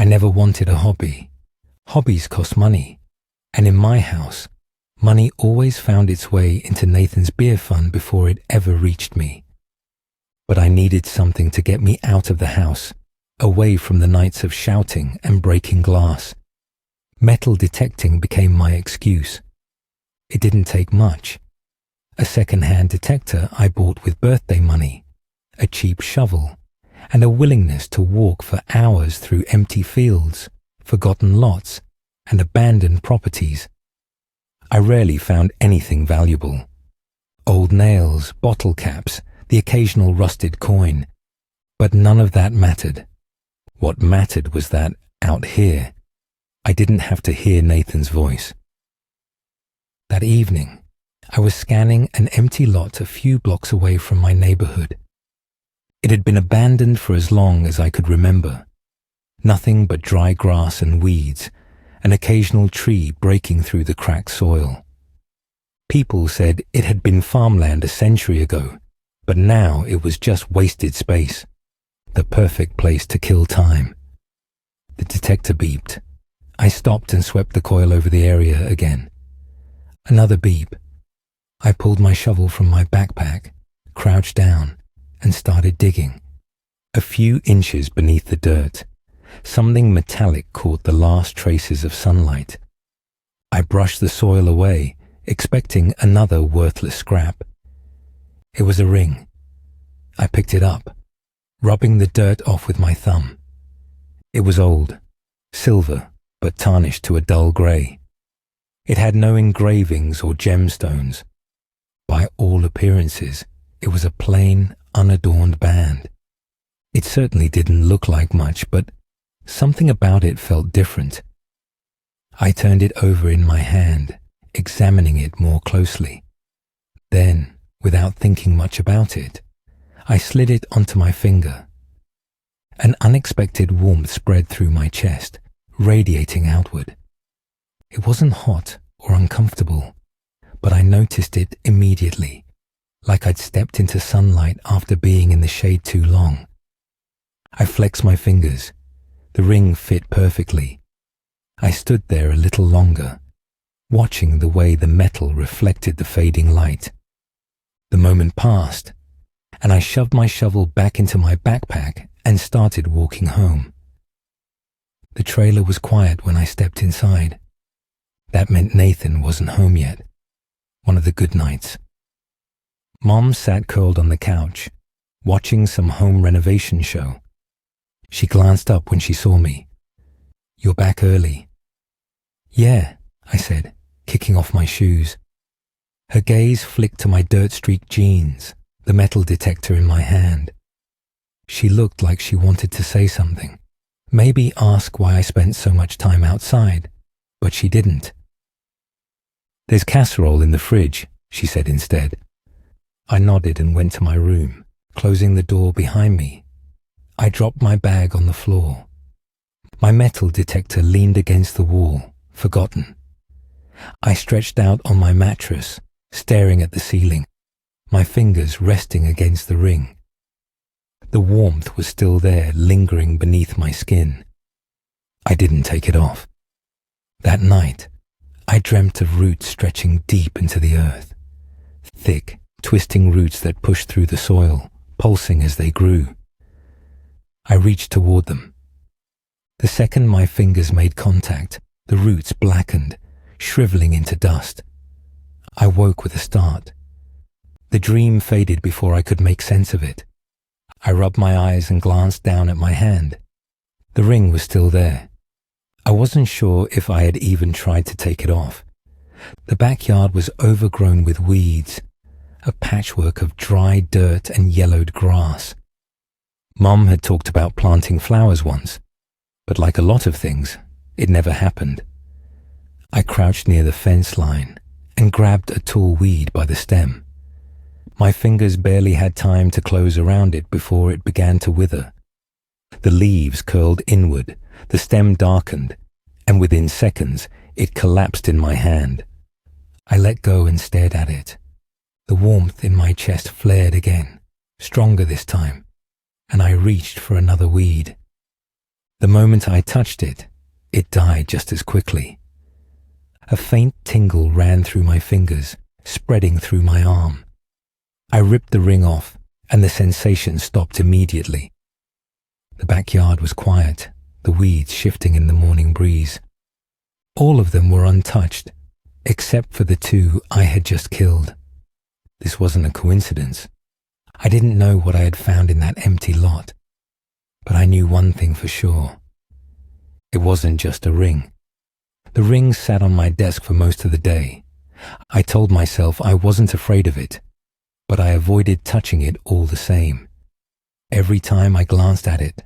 I never wanted a hobby. Hobbies cost money, and in my house, money always found its way into Nathan's beer fund before it ever reached me. But I needed something to get me out of the house, away from the nights of shouting and breaking glass. Metal detecting became my excuse. It didn't take much. A second-hand detector I bought with birthday money, a cheap shovel, and a willingness to walk for hours through empty fields, forgotten lots, and abandoned properties. I rarely found anything valuable. Old nails, bottle caps, the occasional rusted coin. But none of that mattered. What mattered was that, out here, I didn't have to hear Nathan's voice. That evening, I was scanning an empty lot a few blocks away from my neighborhood. It had been abandoned for as long as I could remember. Nothing but dry grass and weeds, an occasional tree breaking through the cracked soil. People said it had been farmland a century ago, but now it was just wasted space. The perfect place to kill time. The detector beeped. I stopped and swept the coil over the area again. Another beep. I pulled my shovel from my backpack, crouched down, and started digging. A few inches beneath the dirt, something metallic caught the last traces of sunlight. I brushed the soil away, expecting another worthless scrap. It was a ring. I picked it up, rubbing the dirt off with my thumb. It was old, silver, but tarnished to a dull grey. It had no engravings or gemstones. By all appearances, it was a plain, unadorned band. It certainly didn't look like much, but something about it felt different. I turned it over in my hand, examining it more closely. Then, without thinking much about it, I slid it onto my finger. An unexpected warmth spread through my chest, radiating outward. It wasn't hot or uncomfortable, but I noticed it immediately, like I'd stepped into sunlight after being in the shade too long. I flexed my fingers. The ring fit perfectly. I stood there a little longer, watching the way the metal reflected the fading light. The moment passed, and I shoved my shovel back into my backpack and started walking home. The trailer was quiet when I stepped inside. That meant Nathan wasn't home yet. One of the good nights. Mom sat curled on the couch, watching some home renovation show. She glanced up when she saw me. "You're back early." "Yeah," I said, kicking off my shoes. Her gaze flicked to my dirt-streaked jeans, the metal detector in my hand. She looked like she wanted to say something, maybe ask why I spent so much time outside, but she didn't. "There's casserole in the fridge," she said instead. I nodded and went to my room, closing the door behind me. I dropped my bag on the floor. My metal detector leaned against the wall, forgotten. I stretched out on my mattress, staring at the ceiling, my fingers resting against the ring. The warmth was still there, lingering beneath my skin. I didn't take it off. That night, I dreamt of roots stretching deep into the earth. Thick, twisting roots that pushed through the soil, pulsing as they grew. I reached toward them. The second my fingers made contact, the roots blackened, shriveling into dust. I woke with a start. The dream faded before I could make sense of it. I rubbed my eyes and glanced down at my hand. The ring was still there. I wasn't sure if I had even tried to take it off. The backyard was overgrown with weeds, a patchwork of dry dirt and yellowed grass. Mom had talked about planting flowers once, but like a lot of things, it never happened. I crouched near the fence line and grabbed a tall weed by the stem. My fingers barely had time to close around it before it began to wither. The leaves curled inward, the stem darkened, and within seconds it collapsed in my hand. I let go and stared at it. The warmth in my chest flared again, stronger this time, and I reached for another weed. The moment I touched it, it died just as quickly. A faint tingle ran through my fingers, spreading through my arm. I ripped the ring off, and the sensation stopped immediately. The backyard was quiet, the weeds shifting in the morning breeze. All of them were untouched, except for the two I had just killed. This wasn't a coincidence. I didn't know what I had found in that empty lot, but I knew one thing for sure. It wasn't just a ring. The ring sat on my desk for most of the day. I told myself I wasn't afraid of it, but I avoided touching it all the same. Every time I glanced at it,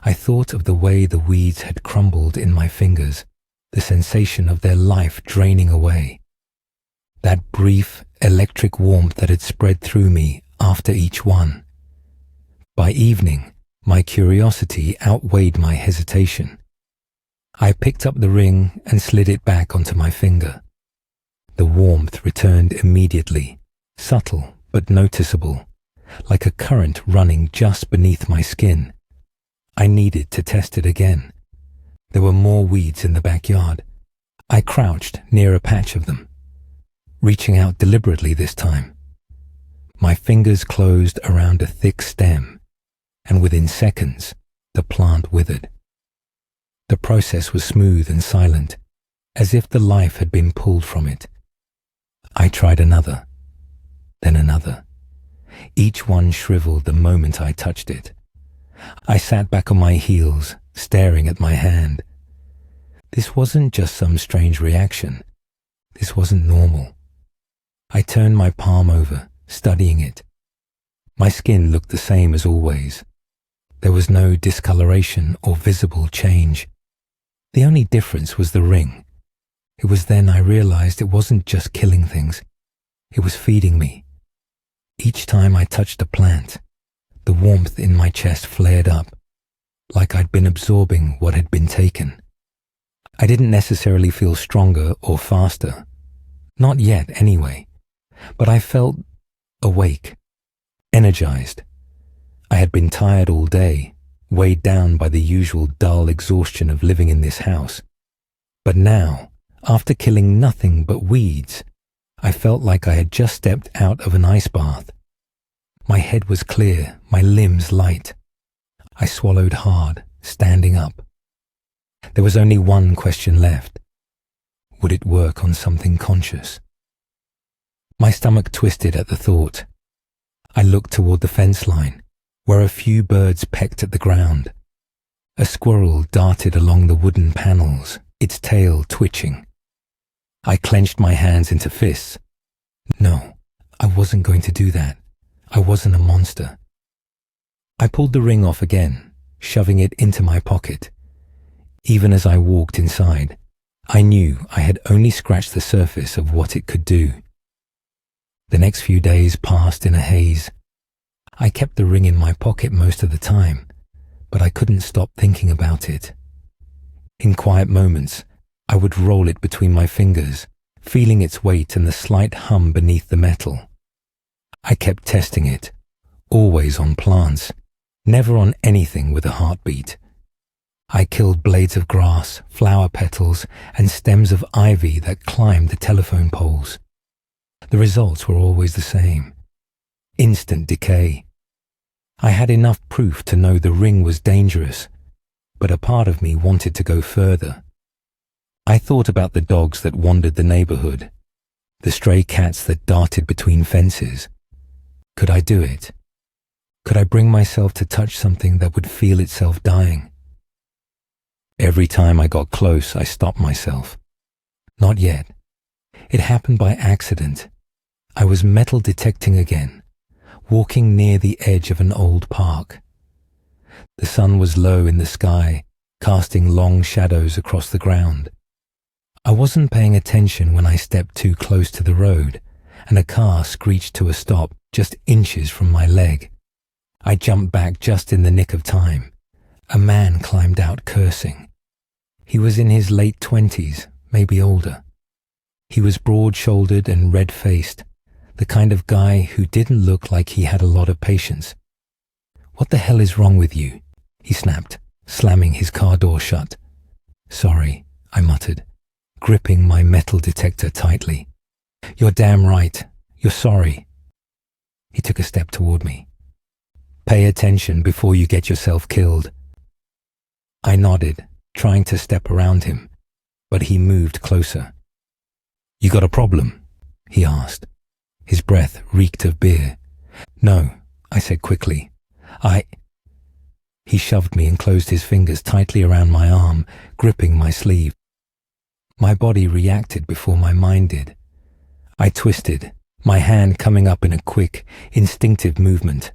I thought of the way the weeds had crumbled in my fingers, the sensation of their life draining away. That brief, electric warmth that had spread through me after each one. By evening, my curiosity outweighed my hesitation. I picked up the ring and slid it back onto my finger. The warmth returned immediately, subtle but noticeable, like a current running just beneath my skin. I needed to test it again. There were more weeds in the backyard. I crouched near a patch of them, reaching out deliberately this time. My fingers closed around a thick stem, and within seconds, the plant withered. The process was smooth and silent, as if the life had been pulled from it. I tried another, then another. Each one shriveled the moment I touched it. I sat back on my heels, staring at my hand. This wasn't just some strange reaction. This wasn't normal. I turned my palm over, studying it. My skin looked the same as always. There was no discoloration or visible change. The only difference was the ring. It was then I realized it wasn't just killing things. It was feeding me. Each time I touched a plant, the warmth in my chest flared up, like I'd been absorbing what had been taken. I didn't necessarily feel stronger or faster. Not yet, anyway. But I felt awake, energized. I had been tired all day, weighed down by the usual dull exhaustion of living in this house. But now, after killing nothing but weeds, I felt like I had just stepped out of an ice bath. My head was clear, my limbs light. I swallowed hard, standing up. There was only one question left. Would it work on something conscious? My stomach twisted at the thought. I looked toward the fence line, where a few birds pecked at the ground. A squirrel darted along the wooden panels, its tail twitching. I clenched my hands into fists. No, I wasn't going to do that. I wasn't a monster. I pulled the ring off again, shoving it into my pocket. Even as I walked inside, I knew I had only scratched the surface of what it could do. The next few days passed in a haze. I kept the ring in my pocket most of the time, but I couldn't stop thinking about it. In quiet moments, I would roll it between my fingers, feeling its weight and the slight hum beneath the metal. I kept testing it, always on plants, never on anything with a heartbeat. I killed blades of grass, flower petals, and stems of ivy that climbed the telephone poles. The results were always the same. Instant decay. I had enough proof to know the ring was dangerous, but a part of me wanted to go further. I thought about the dogs that wandered the neighborhood, the stray cats that darted between fences. Could I do it? Could I bring myself to touch something that would feel itself dying? Every time I got close, I stopped myself. Not yet. It happened by accident. I was metal detecting again, walking near the edge of an old park. The sun was low in the sky, casting long shadows across the ground. I wasn't paying attention when I stepped too close to the road, and a car screeched to a stop just inches from my leg. I jumped back just in the nick of time. A man climbed out cursing. He was in his late 20s, maybe older. He was broad-shouldered and red-faced, the kind of guy who didn't look like he had a lot of patience. "What the hell is wrong with you?" he snapped, slamming his car door shut. "Sorry," I muttered, gripping my metal detector tightly. "You're damn right. You're sorry." He took a step toward me. "Pay attention before you get yourself killed." I nodded, trying to step around him, but he moved closer. "You got a problem?" he asked. His breath reeked of beer. "No," I said quickly. He shoved me and closed his fingers tightly around my arm, gripping my sleeve. My body reacted before my mind did. I twisted, my hand coming up in a quick, instinctive movement,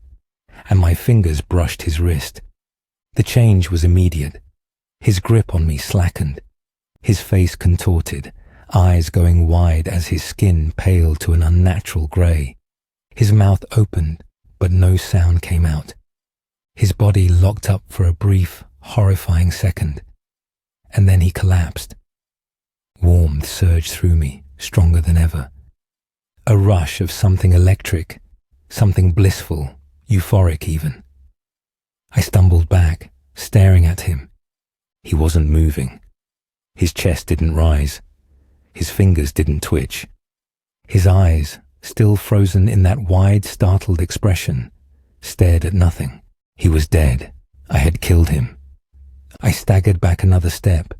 and my fingers brushed his wrist. The change was immediate. His grip on me slackened, his face contorted, eyes going wide as his skin paled to an unnatural grey. His mouth opened, but no sound came out. His body locked up for a brief, horrifying second, and then he collapsed. Warmth surged through me, stronger than ever. A rush of something electric, something blissful, euphoric even. I stumbled back, staring at him. He wasn't moving. His chest didn't rise. His fingers didn't twitch. His eyes, still frozen in that wide, startled expression, stared at nothing. He was dead. I had killed him. I staggered back another step.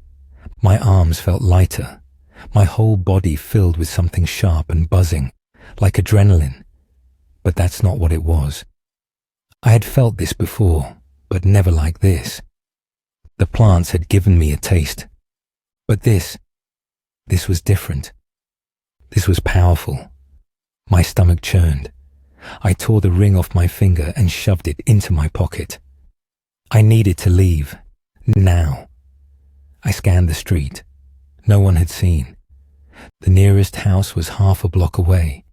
My arms felt lighter, my whole body filled with something sharp and buzzing, like adrenaline. But that's not what it was. I had felt this before, but never like this. The plants had given me a taste. But this was different. This was powerful. My stomach churned. I tore the ring off my finger and shoved it into my pocket. I needed to leave. Now. I scanned the street. No one had seen. The nearest house was half a block away,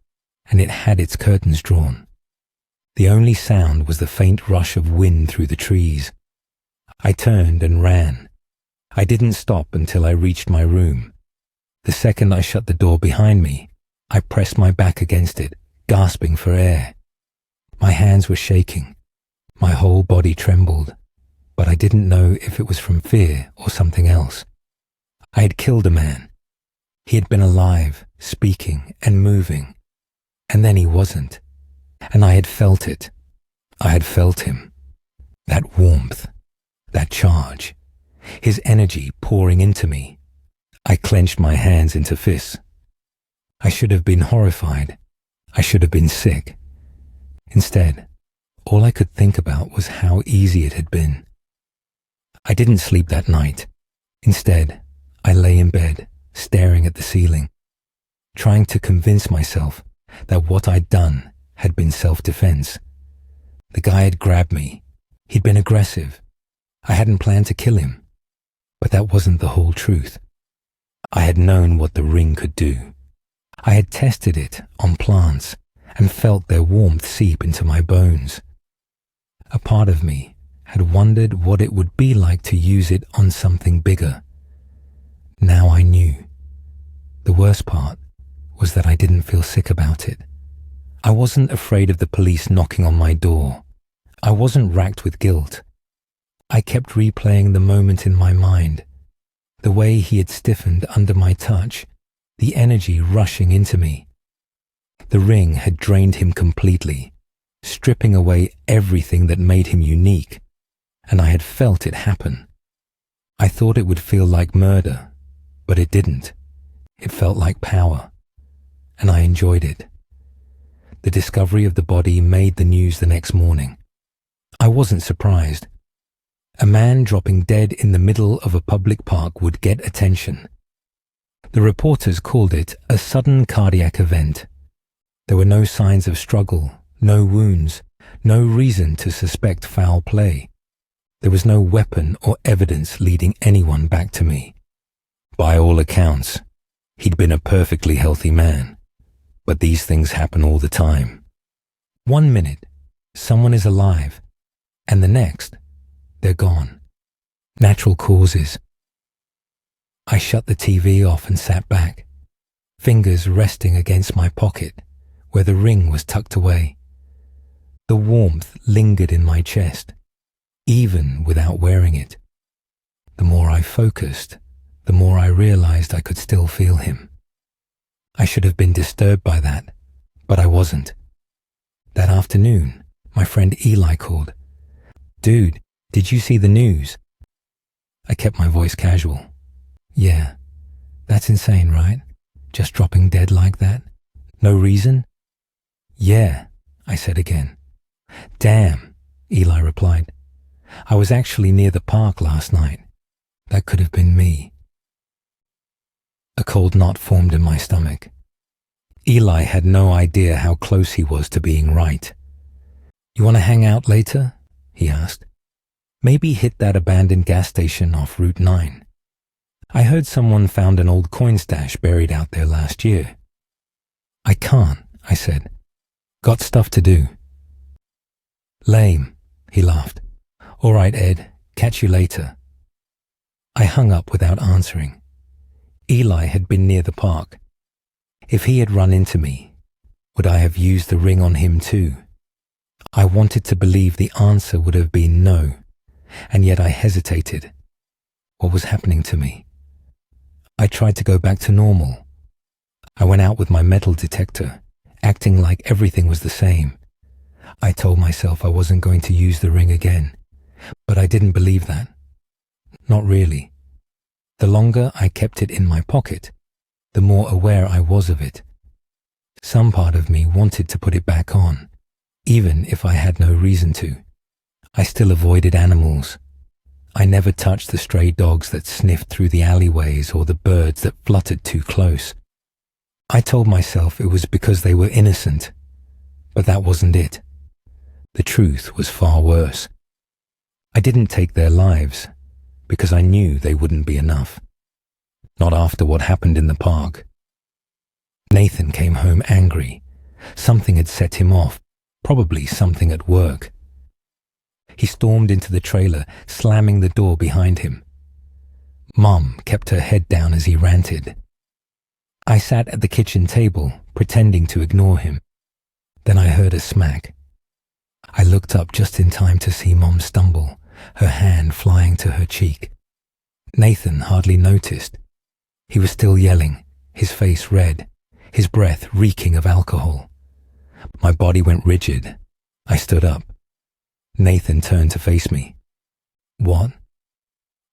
and it had its curtains drawn. The only sound was the faint rush of wind through the trees. I turned and ran. I didn't stop until I reached my room. The second I shut the door behind me, I pressed my back against it, gasping for air. My hands were shaking. My whole body trembled, but I didn't know if it was from fear or something else. I had killed a man. He had been alive, speaking and moving, and then he wasn't. And I had felt it. I had felt him. That warmth, that charge, his energy pouring into me. I clenched my hands into fists. I should have been horrified. I should have been sick. Instead, all I could think about was how easy it had been. I didn't sleep that night. Instead, I lay in bed, staring at the ceiling, trying to convince myself that what I'd done had been self-defense. The guy had grabbed me. He'd been aggressive. I hadn't planned to kill him. But that wasn't the whole truth. I had known what the ring could do. I had tested it on plants and felt their warmth seep into my bones. A part of me had wondered what it would be like to use it on something bigger. Now I knew. The worst part was that I didn't feel sick about it. I wasn't afraid of the police knocking on my door. I wasn't racked with guilt. I kept replaying the moment in my mind, the way he had stiffened under my touch, the energy rushing into me. The ring had drained him completely, stripping away everything that made him unique, and I had felt it happen. I thought it would feel like murder, but it didn't. It felt like power, and I enjoyed it. The discovery of the body made the news the next morning. I wasn't surprised. A man dropping dead in the middle of a public park would get attention. The reporters called it a sudden cardiac event. There were no signs of struggle, no wounds, no reason to suspect foul play. There was no weapon or evidence leading anyone back to me. By all accounts, he'd been a perfectly healthy man. But these things happen all the time. 1 minute, someone is alive, and the next, they're gone. Natural causes. I shut the TV off and sat back, fingers resting against my pocket where the ring was tucked away. The warmth lingered in my chest, even without wearing it. The more I focused, the more I realized I could still feel him. I should have been disturbed by that, but I wasn't. That afternoon, my friend Eli called. "Dude, did you see the news?" I kept my voice casual. "Yeah, that's insane, right? Just dropping dead like that? No reason?" "Yeah," I said again. "Damn," Eli replied. "I was actually near the park last night. That could have been me." A cold knot formed in my stomach. Eli had no idea how close he was to being right. "You want to hang out later?" he asked. "Maybe hit that abandoned gas station off Route 9. I heard someone found an old coin stash buried out there last year." "I can't," I said. "Got stuff to do." "Lame," he laughed. "All right, Ed, catch you later." I hung up without answering. Eli had been near the park. If he had run into me, would I have used the ring on him too? I wanted to believe the answer would have been no, and yet I hesitated. What was happening to me? I tried to go back to normal. I went out with my metal detector, acting like everything was the same. I told myself I wasn't going to use the ring again, but I didn't believe that. Not really. The longer I kept it in my pocket, the more aware I was of it. Some part of me wanted to put it back on, even if I had no reason to. I still avoided animals. I never touched the stray dogs that sniffed through the alleyways or the birds that fluttered too close. I told myself it was because they were innocent, but that wasn't it. The truth was far worse. I didn't take their lives because I knew they wouldn't be enough. Not after what happened in the park. Nathan came home angry. Something had set him off, probably something at work. He stormed into the trailer, slamming the door behind him. Mom kept her head down as he ranted. I sat at the kitchen table, pretending to ignore him. Then I heard a smack. I looked up just in time to see Mom stumble, her hand flying to her cheek. Nathan hardly noticed. He was still yelling, his face red, his breath reeking of alcohol. My body went rigid. I stood up. Nathan turned to face me. "What?"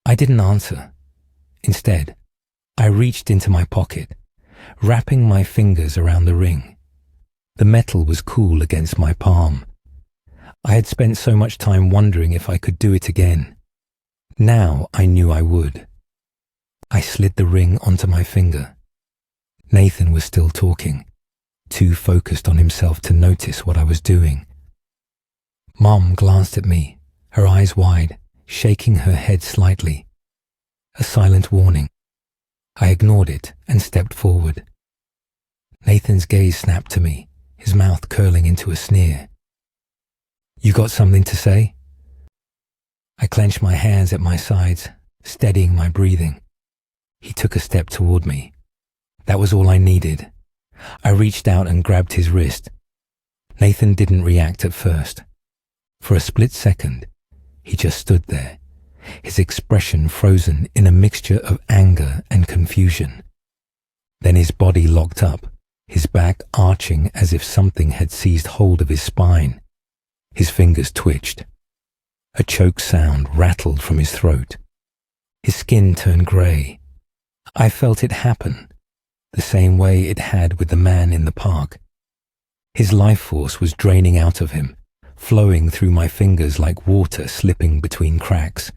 I didn't answer. Instead, I reached into my pocket, wrapping my fingers around the ring. The metal was cool against my palm. I had spent so much time wondering if I could do it again. Now I knew I would. I slid the ring onto my finger. Nathan was still talking, too focused on himself to notice what I was doing. Mom glanced at me, her eyes wide, shaking her head slightly. A silent warning. I ignored it and stepped forward. Nathan's gaze snapped to me, his mouth curling into a sneer. "You got something to say?" I clenched my hands at my sides, steadying my breathing. He took a step toward me. That was all I needed. I reached out and grabbed his wrist. Nathan didn't react at first. For a split second, he just stood there, his expression frozen in a mixture of anger and confusion. Then his body locked up, his back arching as if something had seized hold of his spine. His fingers twitched. A choke sound rattled from his throat. His skin turned grey. I felt it happen, the same way it had with the man in the park. His life force was draining out of him, flowing through my fingers like water slipping between cracks.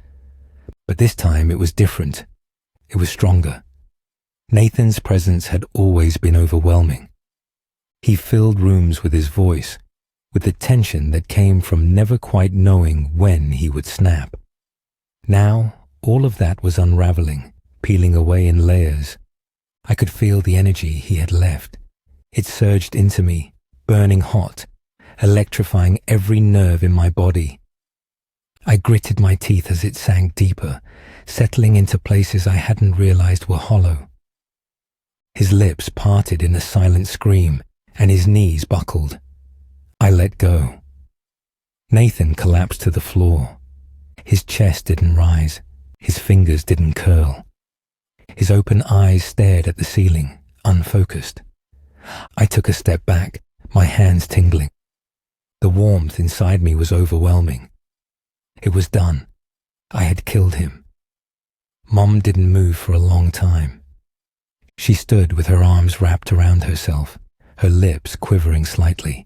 But this time it was different. It was stronger. Nathan's presence had always been overwhelming. He filled rooms with his voice, with the tension that came from never quite knowing when he would snap. Now, all of that was unraveling, peeling away in layers. I could feel the energy he had left. It surged into me, burning hot, electrifying every nerve in my body. I gritted my teeth as it sank deeper, settling into places I hadn't realized were hollow. His lips parted in a silent scream, and his knees buckled. I let go. Nathan collapsed to the floor. His chest didn't rise, His fingers didn't curl. His open eyes stared at the ceiling, unfocused. I took a step back, my hands tingling. The warmth inside me was overwhelming. It was done. I had killed him. Mom didn't move for a long time. She stood with her arms wrapped around herself, her lips quivering slightly.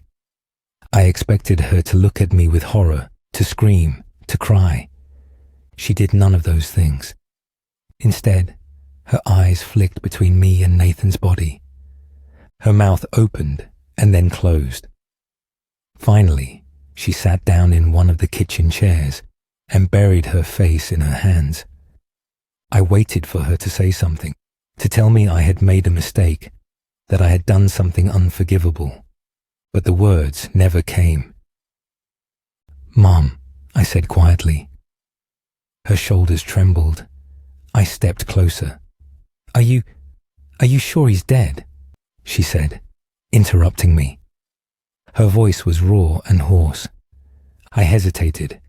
I expected her to look at me with horror, to scream, to cry. She did none of those things. Instead, her eyes flicked between me and Nathan's body. Her mouth opened and then closed. Finally, she sat down in one of the kitchen chairs and buried her face in her hands. I waited for her to say something, to tell me I had made a mistake, that I had done something unforgivable. But the words never came. "Mom," I said quietly. Her shoulders trembled. I stepped closer. Are you sure he's dead?" she said, interrupting me. Her voice was raw and hoarse. I hesitated.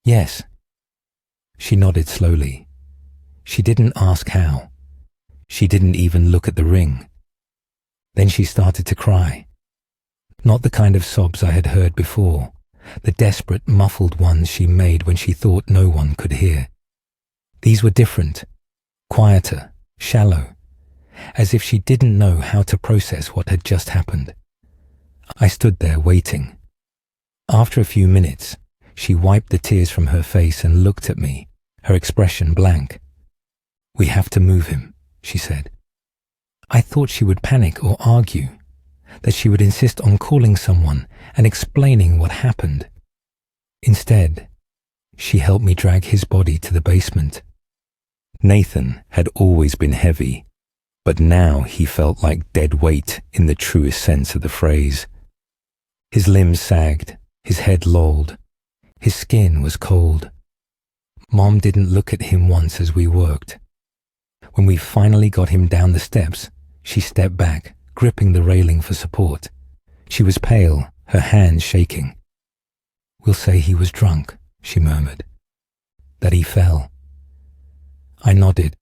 "Yes." She nodded slowly. She didn't ask how. She didn't even look at the ring. Then she started to cry. Not the kind of sobs I had heard before, the desperate, muffled ones she made when she thought no one could hear. These were different, quieter, shallow, as if she didn't know how to process what had just happened. I stood there waiting. After a few minutes, she wiped the tears from her face and looked at me, her expression blank. "We have to move him," she said. I thought she would panic or argue, that she would insist on calling someone and explaining what happened. Instead, she helped me drag his body to the basement. Nathan had always been heavy, but now he felt like dead weight in the truest sense of the phrase. His limbs sagged, his head lolled, his skin was cold. Mom didn't look at him once as we worked. When we finally got him down the steps, she stepped back, gripping the railing for support. She was pale, her hands shaking. "We'll say he was drunk," she murmured. "That he fell." I nodded.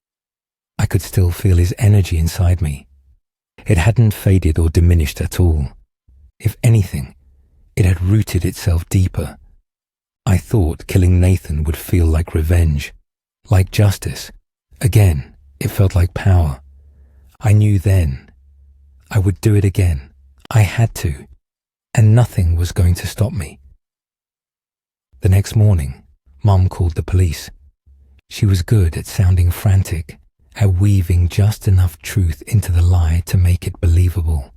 I could still feel his energy inside me. It hadn't faded or diminished at all. If anything, it had rooted itself deeper. I thought killing Nathan would feel like revenge, like justice. Again, it felt like power. I knew then I would do it again. I had to, and nothing was going to stop me. The next morning, Mom called the police. She was good at sounding frantic, at weaving just enough truth into the lie to make it believable.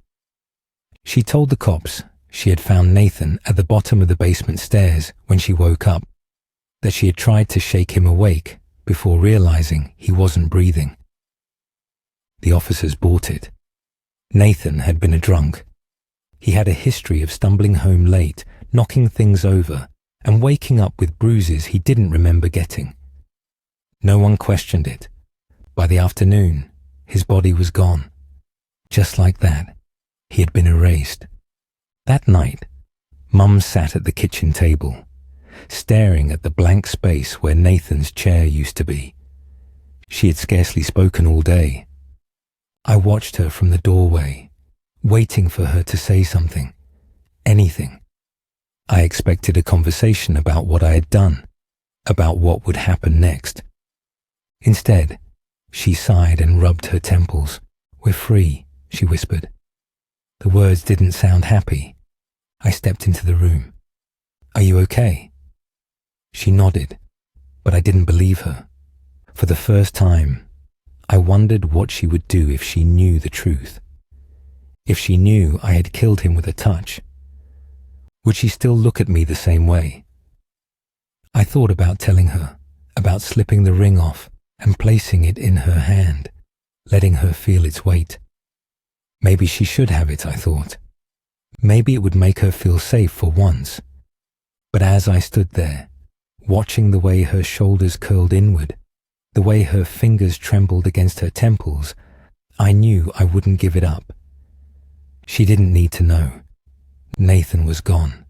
She told the cops she had found Nathan at the bottom of the basement stairs when she woke up, that she had tried to shake him awake before realizing he wasn't breathing. The officers bought it. Nathan had been a drunk. He had a history of stumbling home late, knocking things over, and waking up with bruises he didn't remember getting. No one questioned it. By the afternoon, his body was gone. Just like that, he had been erased. That night, Mum sat at the kitchen table, staring at the blank space where Nathan's chair used to be. She had scarcely spoken all day. I watched her from the doorway, waiting for her to say something, anything. I expected a conversation about what I had done, about what would happen next. Instead, she sighed and rubbed her temples. "We're free," she whispered. The words didn't sound happy. I stepped into the room. "Are you okay?" She nodded, but I didn't believe her. For the first time, I wondered what she would do if she knew the truth. If she knew I had killed him with a touch, would she still look at me the same way? I thought about telling her, about slipping the ring off and placing it in her hand, letting her feel its weight. Maybe she should have it, I thought. Maybe it would make her feel safe for once. But as I stood there, watching the way her shoulders curled inward, the way her fingers trembled against her temples, I knew I wouldn't give it up. She didn't need to know. Nathan was gone,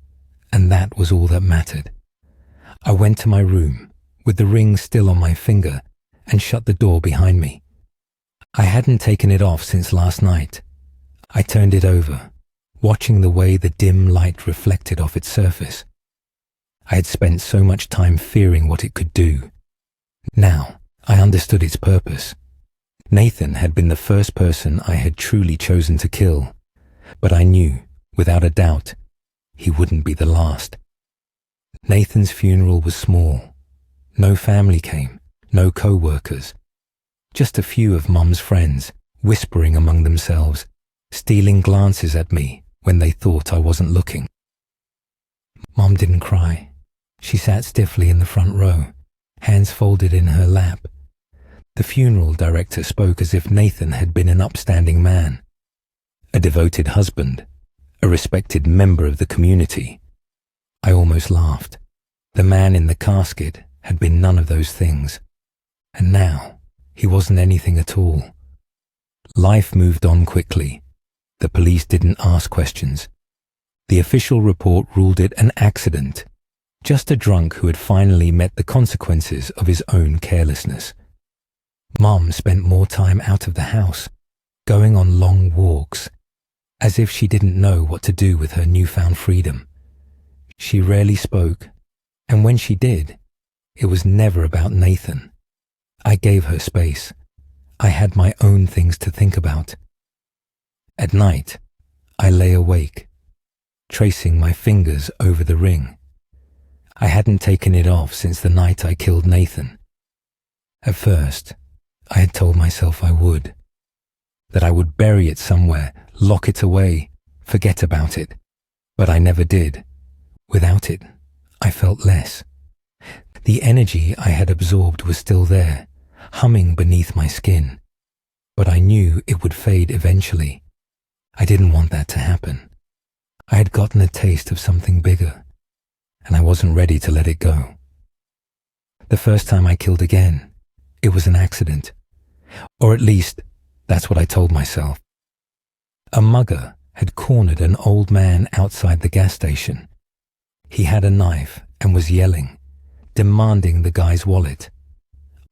and that was all that mattered. I went to my room, with the ring still on my finger, and shut the door behind me. I hadn't taken it off since last night. I turned it over, watching the way the dim light reflected off its surface. I had spent so much time fearing what it could do. Now, I understood its purpose. Nathan had been the first person I had truly chosen to kill, but I knew, without a doubt, he wouldn't be the last. Nathan's funeral was small. No family came, no co-workers. Just a few of Mum's friends, whispering among themselves, stealing glances at me when they thought I wasn't looking. Mum didn't cry. She sat stiffly in the front row, hands folded in her lap. The funeral director spoke as if Nathan had been an upstanding man, a devoted husband, a respected member of the community. I almost laughed. The man in the casket had been none of those things, and now he wasn't anything at all. Life moved on quickly. The police didn't ask questions. The official report ruled it an accident, just a drunk who had finally met the consequences of his own carelessness. Mum spent more time out of the house, going on long walks, as if she didn't know what to do with her newfound freedom. She rarely spoke, and when she did, it was never about Nathan. I gave her space. I had my own things to think about. At night, I lay awake, tracing my fingers over the ring. I hadn't taken it off since the night I killed Nathan. At first, I had told myself I would, that I would bury it somewhere, lock it away, forget about it. But I never did. Without it, I felt less. The energy I had absorbed was still there, humming beneath my skin. But I knew it would fade eventually. I didn't want that to happen. I had gotten a taste of something bigger, and I wasn't ready to let it go. The first time I killed again, it was an accident. Or at least, that's what I told myself. A mugger had cornered an old man outside the gas station. He had a knife and was yelling, demanding the guy's wallet.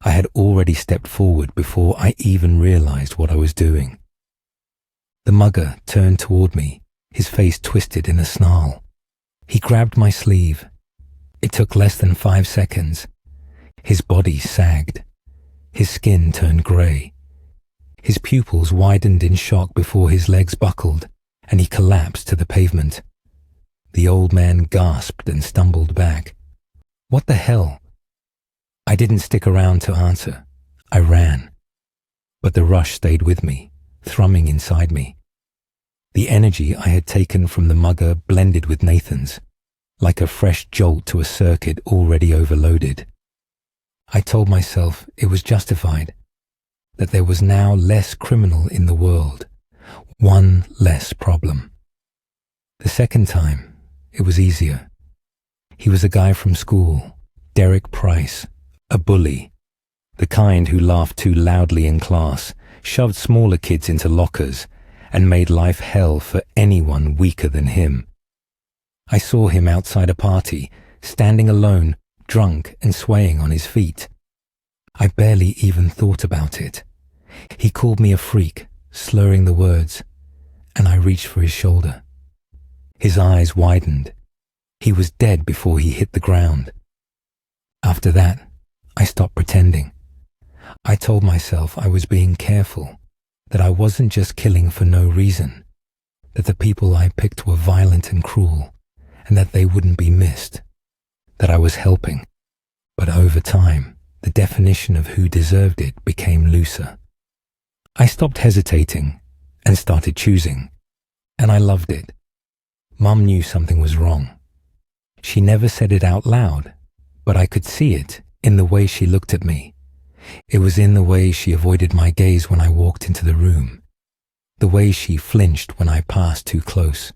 I had already stepped forward before I even realized what I was doing. The mugger turned toward me, his face twisted in a snarl. He grabbed my sleeve. It took less than 5 seconds. His body sagged. His skin turned grey. His pupils widened in shock before his legs buckled, and he collapsed to the pavement. The old man gasped and stumbled back. What the hell? I didn't stick around to answer. I ran. But the rush stayed with me, thrumming inside me. The energy I had taken from the mugger blended with Nathan's, like a fresh jolt to a circuit already overloaded. I told myself it was justified, that there was now less criminal in the world, one less problem. The second time, it was easier. He was a guy from school, Derek Price, a bully, the kind who laughed too loudly in class, shoved smaller kids into lockers, and made life hell for anyone weaker than him. I saw him outside a party, standing alone, drunk and swaying on his feet. I barely even thought about it. He called me a freak, slurring the words, and I reached for his shoulder. His eyes widened. He was dead before he hit the ground. After that, I stopped pretending. I told myself I was being careful, that I wasn't just killing for no reason, that the people I picked were violent and cruel, and that they wouldn't be missed, that I was helping. But over time, the definition of who deserved it became looser. I stopped hesitating and started choosing, and I loved it. Mum knew something was wrong. She never said it out loud, but I could see it in the way she looked at me. It was in the way she avoided my gaze when I walked into the room, the way she flinched when I passed too close.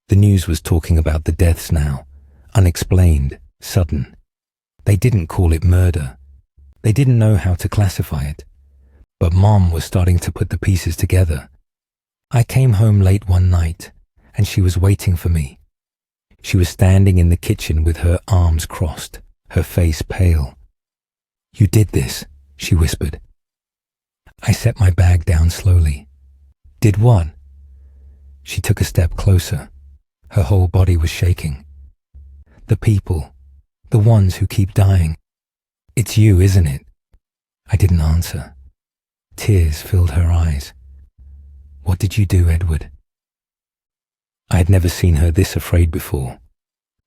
The news was talking about the deaths now, unexplained, sudden. They didn't call it murder. They didn't know how to classify it. But Mom was starting to put the pieces together. I came home late one night, and she was waiting for me. She was standing in the kitchen with her arms crossed, her face pale. "You did this," she whispered. I set my bag down slowly. "Did what?" She took a step closer. Her whole body was shaking. "The people, the ones who keep dying. It's you, isn't it?" I didn't answer. Tears filled her eyes. "What did you do, Edward?" I had never seen her this afraid before,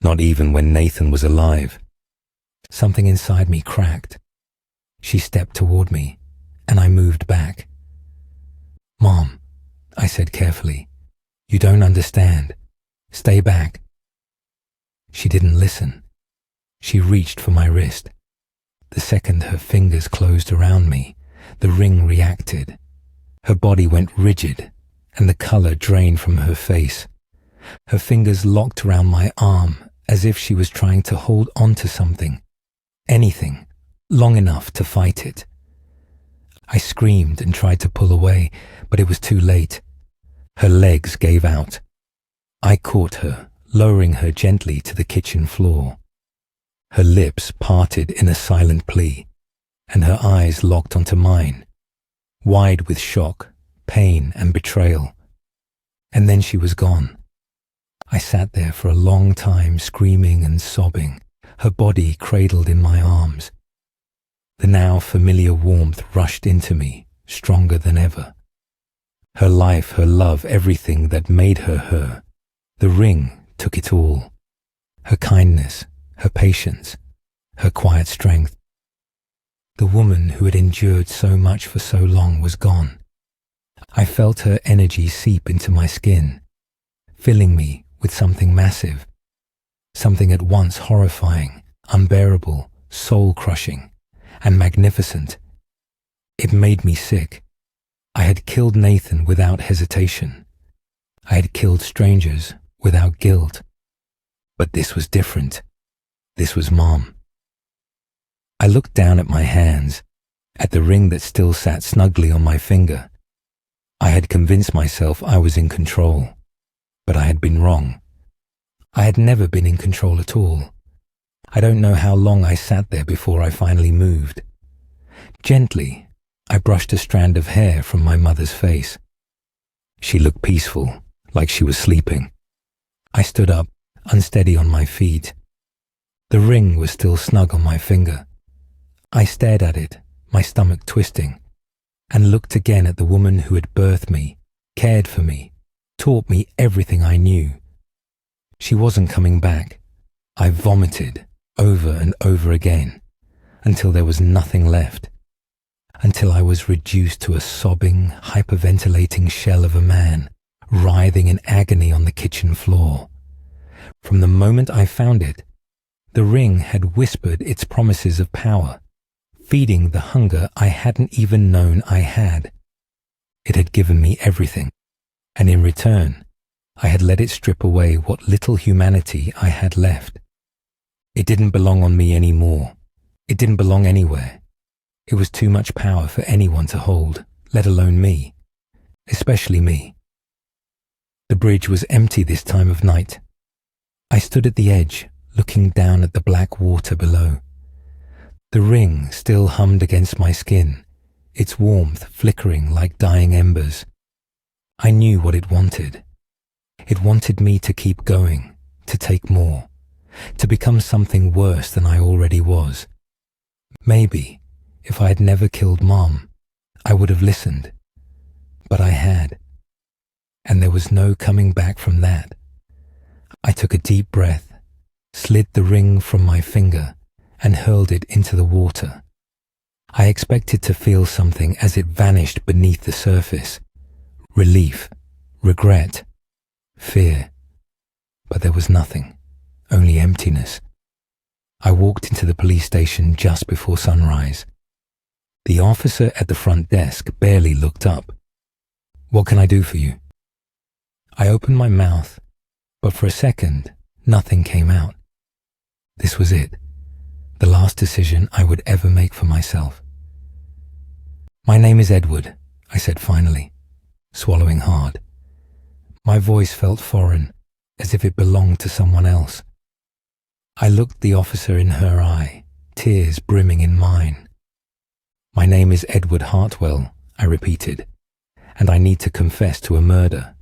not even when Nathan was alive. Something inside me cracked. She stepped toward me, and I moved back. "Mom," I said carefully, "you don't understand. Stay back." She didn't listen. She reached for my wrist. The second her fingers closed around me, the ring reacted. Her body went rigid, and the color drained from her face. Her fingers locked around my arm as if she was trying to hold on to something, anything, long enough to fight it. I screamed and tried to pull away, but it was too late. Her legs gave out. I caught her, lowering her gently to the kitchen floor. Her lips parted in a silent plea, and her eyes locked onto mine, wide with shock, pain, and betrayal. And then she was gone. I sat there for a long time, screaming and sobbing, her body cradled in my arms. The now familiar warmth rushed into me, stronger than ever. Her life, her love, everything that made her her. The ring took it all. Her kindness, her patience, her quiet strength. The woman who had endured so much for so long was gone. I felt her energy seep into my skin, filling me with something massive, something at once horrifying, unbearable, soul-crushing, and magnificent. It made me sick. I had killed Nathan without hesitation. I had killed strangers without guilt. But this was different. This was Mom. I looked down at my hands, at the ring that still sat snugly on my finger. I had convinced myself I was in control, but I had been wrong. I had never been in control at all. I don't know how long I sat there before I finally moved. Gently, I brushed a strand of hair from my mother's face. She looked peaceful, like she was sleeping. I stood up, unsteady on my feet. The ring was still snug on my finger. I stared at it, my stomach twisting, and looked again at the woman who had birthed me, cared for me, taught me everything I knew. She wasn't coming back. I vomited over and over again, until there was nothing left, until I was reduced to a sobbing, hyperventilating shell of a man, writhing in agony on the kitchen floor. From the moment I found it, the ring had whispered its promises of power, feeding the hunger I hadn't even known I had. It had given me everything, and in return, I had let it strip away what little humanity I had left. It didn't belong on me anymore. It didn't belong anywhere. It was too much power for anyone to hold, let alone me, especially me. The bridge was empty this time of night. I stood at the edge, looking down at the black water below. The ring still hummed against my skin, its warmth flickering like dying embers. I knew what it wanted. It wanted me to keep going, to take more, to become something worse than I already was. Maybe, if I had never killed Mom, I would have listened. But I had. And there was no coming back from that. I took a deep breath, slid the ring from my finger, and hurled it into the water. I expected to feel something as it vanished beneath the surface. Relief, regret, fear. But there was nothing, only emptiness. I walked into the police station just before sunrise. The officer at the front desk barely looked up. "What can I do for you?" I opened my mouth, but for a second, nothing came out. This was it, the last decision I would ever make for myself. "My name is Edward," I said finally, swallowing hard. My voice felt foreign, as if it belonged to someone else. I looked the officer in her eye, tears brimming in mine. "My name is Edward Hartwell," I repeated, "and I need to confess to a murder."